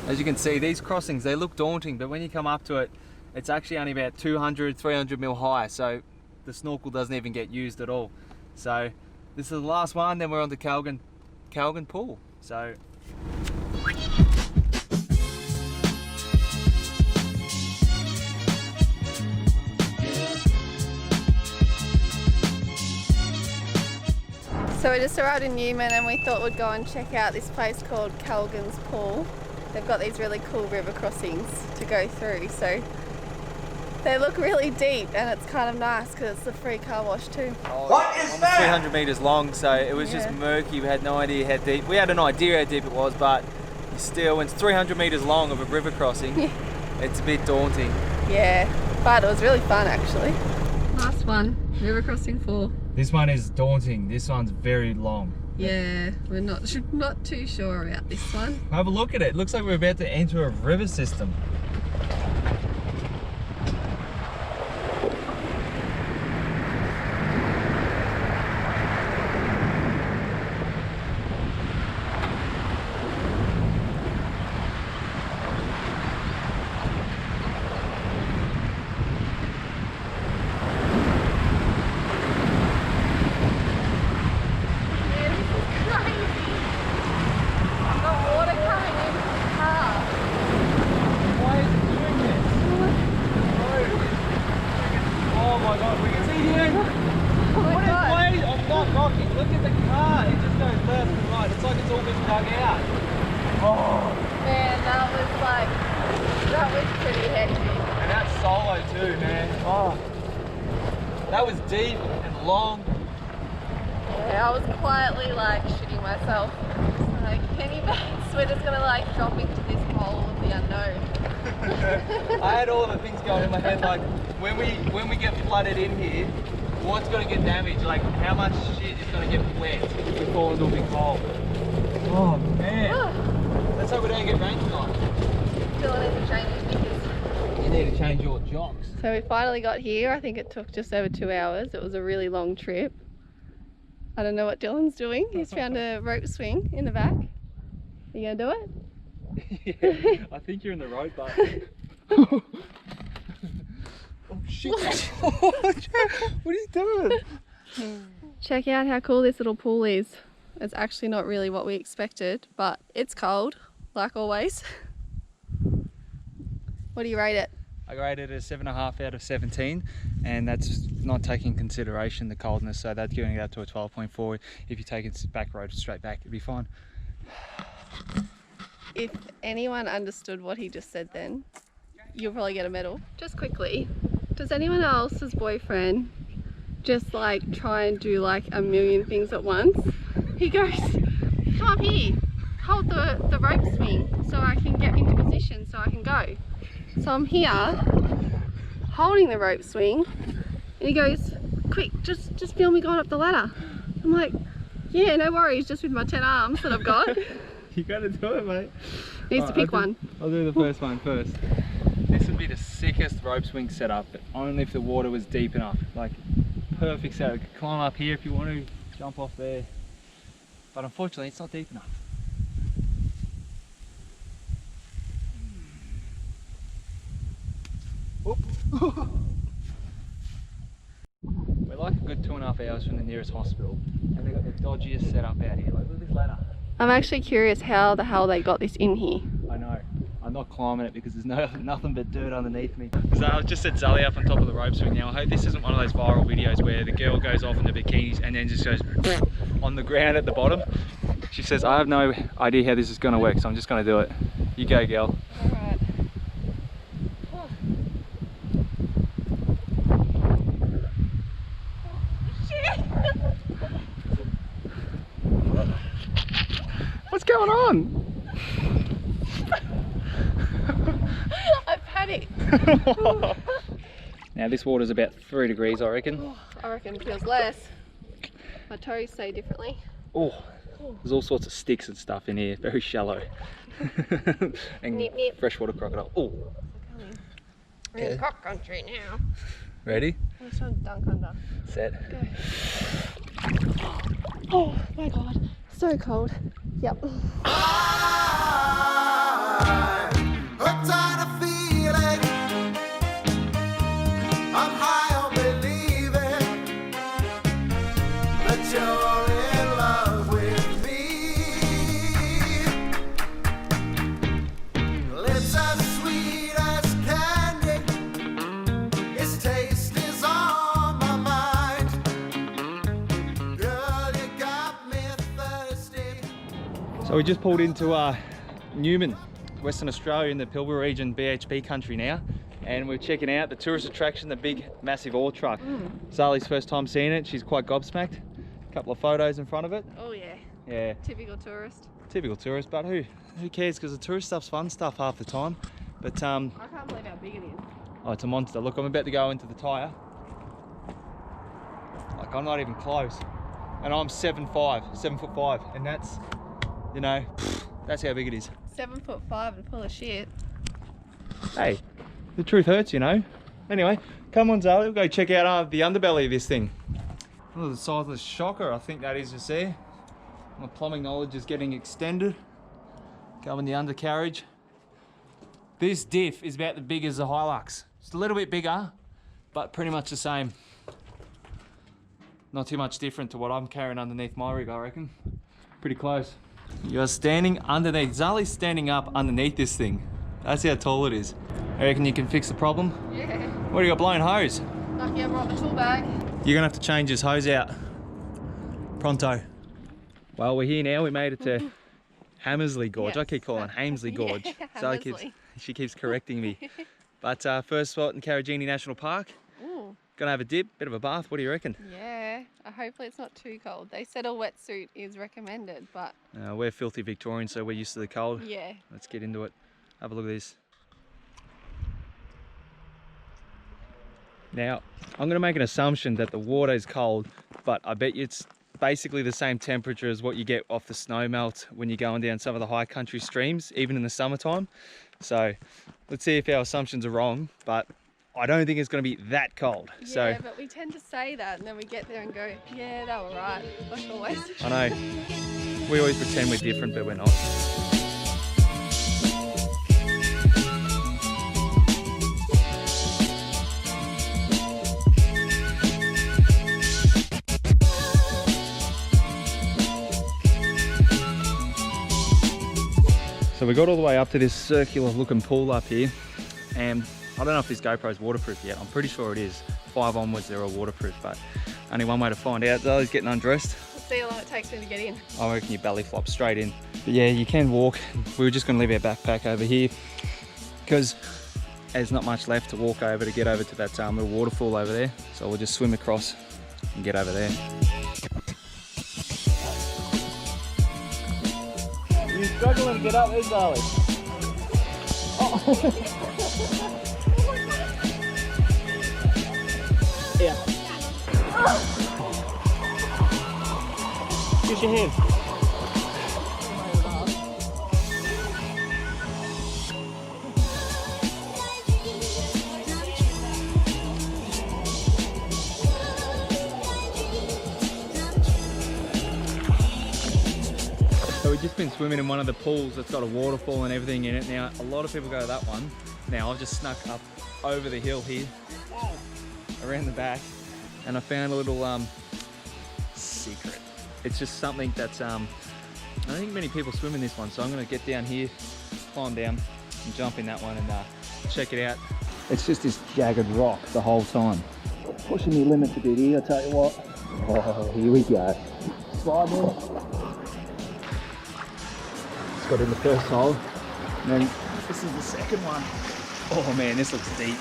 As you can see, these crossings, they look daunting, but when you come up to it, it's actually only about 200, 300 mil high, so the snorkel doesn't even get used at all. So this is the last one, then we're on to Kalgan Pool. So So we just arrived in Newman and we thought we'd go and check out this place called Kalgans Pool. They've got these really cool river crossings to go through, so they look really deep and it's kind of nice because it's the free car wash too. What is that? 300 meters long, so it was just murky. We had no idea how deep. We had an idea how deep it was, but still, when it's 300 meters long of a river crossing, it's a bit daunting. Yeah, but it was really fun actually. Last one, river crossing 4. This one is daunting. This one's very long. Yeah, we're not too sure about this one. Have a look at it. It looks like we're about to enter a river system. Look at the car, it just goes left and right. It's like it's all been dug out. Oh man, that was pretty hectic. And that's solo too, man. Oh, that was deep and long. Yeah, I was quietly like shitting myself. Like, any minutes we're just gonna drop into this hole of the unknown. I had all of the things going in my head, like when we get flooded in here, what's going to get damaged? Like how much shit is going to get wet if we fall into a big hole? Oh man. Let's hope we don't get rain tonight. Still need to change his knickers. You need to change your jocks. So we finally got here. I think it took just over 2 hours. It was a really long trip. I don't know what Dylan's doing. He's found a rope swing in the back. Are you going to do it? Yeah, I think you're in the road, but... Oh shit! What are you doing? Check out how cool this little pool is. It's actually not really what we expected, but it's cold, like always. What do you rate it? I rated it a 7.5 out of 17, and that's not taking consideration the coldness, so that's giving it up to a 12.4. If you take it back road straight back, it'd be fine. If anyone understood what he just said then, you'll probably get a medal. Just quickly, does anyone else's boyfriend just try and do a million things at once? He goes, come up here, hold the rope swing so I can get into position so I can go. So I'm here, holding the rope swing, and he goes, quick, just film me going up the ladder. I'm like, yeah, no worries, just with my 10 arms that I've got. You gotta do it, mate. Needs to pick one. I'll do the first one first. This would be the sickest rope swing setup, but only if the water was deep enough. Perfect setup. You could climb up here if you want to, jump off there. But unfortunately, it's not deep enough. We're like a good 2.5 hours from the nearest hospital, and they've got the dodgiest setup out here. Look at this ladder. I'm actually curious how the hell they got this in here. I know. I'm not climbing it because there's nothing but dirt underneath me. So I just set Zali up on top of the rope swing. Now I hope this isn't one of those viral videos where the girl goes off in the bikinis and then just goes on the ground at the bottom. She says, I have no idea how this is going to work, so I'm just going to do it. You go, girl. Alright. What's going on? I panicked. Now this water's about 3 degrees, I reckon. I reckon it feels less. My toes say differently. Oh, there's all sorts of sticks and stuff in here, very shallow. And nip, nip. Freshwater crocodile. Oh. We're in croc country now. Ready? I'm just trying to dunk under. Set. Go. Oh my god, so cold. Yep. So we just pulled into Newman, Western Australia in the Pilbara region, BHP country now. And we're checking out the tourist attraction, the big massive ore truck. Zali's first time seeing it, she's quite gobsmacked. A couple of photos in front of it. Oh yeah. Yeah. Typical tourist. Typical tourist, but who cares, because the tourist stuff's fun stuff half the time. But I can't believe how big it is. oh, it's a monster. Look, I'm about to go into the tyre. Like, I'm not even close. And I'm 7'5", and that's, you know, that's how big it is. 7'5" and full of shit. Hey, the truth hurts, you know. Anyway, come on, Zali, we'll go check out the underbelly of this thing. Look at the size of the shocker, I think that is just there. My plumbing knowledge is getting extended. Go in the undercarriage. This diff is about as big as the Hilux. Just a little bit bigger, but pretty much the same. Not too much different to what I'm carrying underneath my rig, I reckon. Pretty close. You are standing underneath. Zali's standing up underneath this thing. That's how tall it is. I reckon you can fix the problem? Yeah. What do you got, blown hose? Lucky I brought the tool bag. You're gonna have to change this hose out. Pronto. Well, we're here now. We made it to Hamersley Gorge. Yes. I keep calling it Hamersley Gorge. Yeah, Zali she keeps correcting me. But first spot in Karijini National Park. Ooh. Gonna have a dip, bit of a bath. What do you reckon? Yeah, hopefully it's not too cold. They said a wetsuit is recommended, but... We're filthy Victorians, so we're used to the cold. Yeah. Let's get into it. Have a look at this. Now, I'm gonna make an assumption that the water is cold, but I bet you it's basically the same temperature as what you get off the snow melt when you're going down some of the high country streams, even in the summertime. So let's see if our assumptions are wrong, but I don't think it's going to be that cold. Yeah, so, but we tend to say that and then we get there and go, yeah, they were right, like always. I know. We always pretend we're different, but we're not. So we got all the way up to this circular looking pool up here, and I don't know if this GoPro's waterproof yet. I'm pretty sure it is. 5 onwards they're all waterproof, but only one way to find out. Zali's getting undressed. Let's see how long it takes me to get in. I reckon you belly flop straight in. But yeah, you can walk. We were just going to leave our backpack over here because there's not much left to walk over to get over to that little waterfall over there. So we'll just swim across and get over there. You're struggling to get up there, Zali. Oh. Yeah. Use your hands. So we've just been swimming in one of the pools that's got a waterfall and everything in it. Now, a lot of people go to that one. Now, I've just snuck up over the hill here, around the back, and I found a little secret. It's just something that's, I don't think many people swim in this one, so I'm gonna get down here, climb down, and jump in that one and check it out. It's just this jagged rock the whole time. Pushing the limits a bit here, I tell you what. Oh, here we go. Slide in. Just got in the first hole, and then this is the second one. Oh man, this looks deep.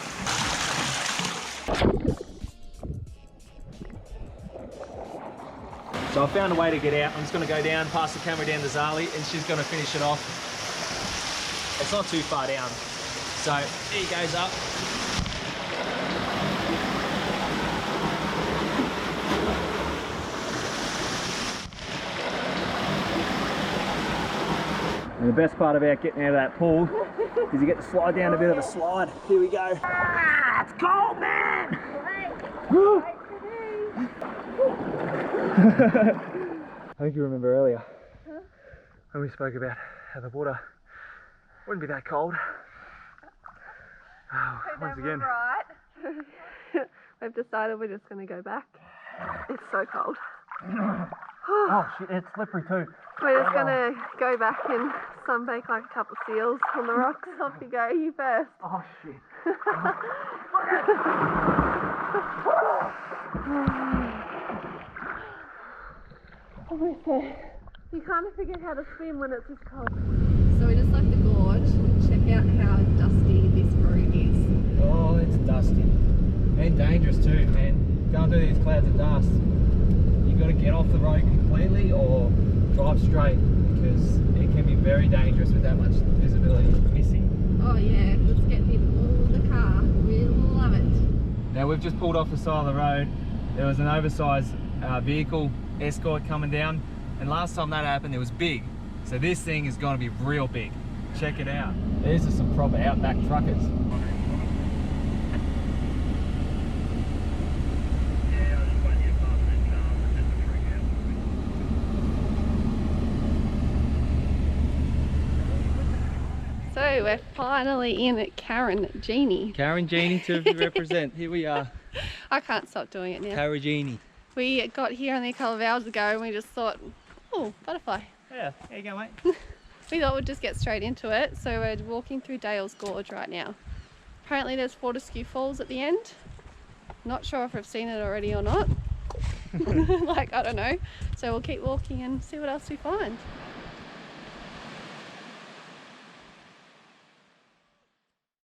So I found a way to get out. I'm just going to go down, pass the camera down to Zali, and she's going to finish it off. It's not too far down. So here he goes up. And the best part about getting out of that pool is you get to slide down a bit of a slide. Here we go. Ah, it's cold, man! I think you remember earlier when we spoke about how the water wouldn't be that cold. Oh, once again. Right. We've decided we're just going to go back. It's so cold. Oh shit, it's slippery too. We're just going to go back and sunbake like a couple of seals on the rocks. Off you go, you first. Oh shit. Almost there. You kind of forget how to swim when it's this cold. So we just left the gorge. Check out how dusty this road is. Oh, it's dusty. And dangerous too, man. Going through these clouds of dust. You've got to get off the road completely or drive straight because it can be very dangerous with that much visibility missing. Oh yeah, let's get in all the car. We'll love it. Now we've just pulled off the side of the road. There was an oversized vehicle escort coming down, and last time that happened it was big. So this thing is going to be real big. Check it out. These are some proper outback truckers. So we're finally in at Karijini. Karijini to represent. Here we are. I can't stop doing it now. Karijini. We got here only a couple of hours ago and we just thought, oh, butterfly. Yeah, there you go, mate. We thought we'd just get straight into it. So we're walking through Dale's Gorge right now. Apparently there's Fortescue Falls at the end. Not sure if we've seen it already or not. Like, I don't know. So we'll keep walking and see what else we find.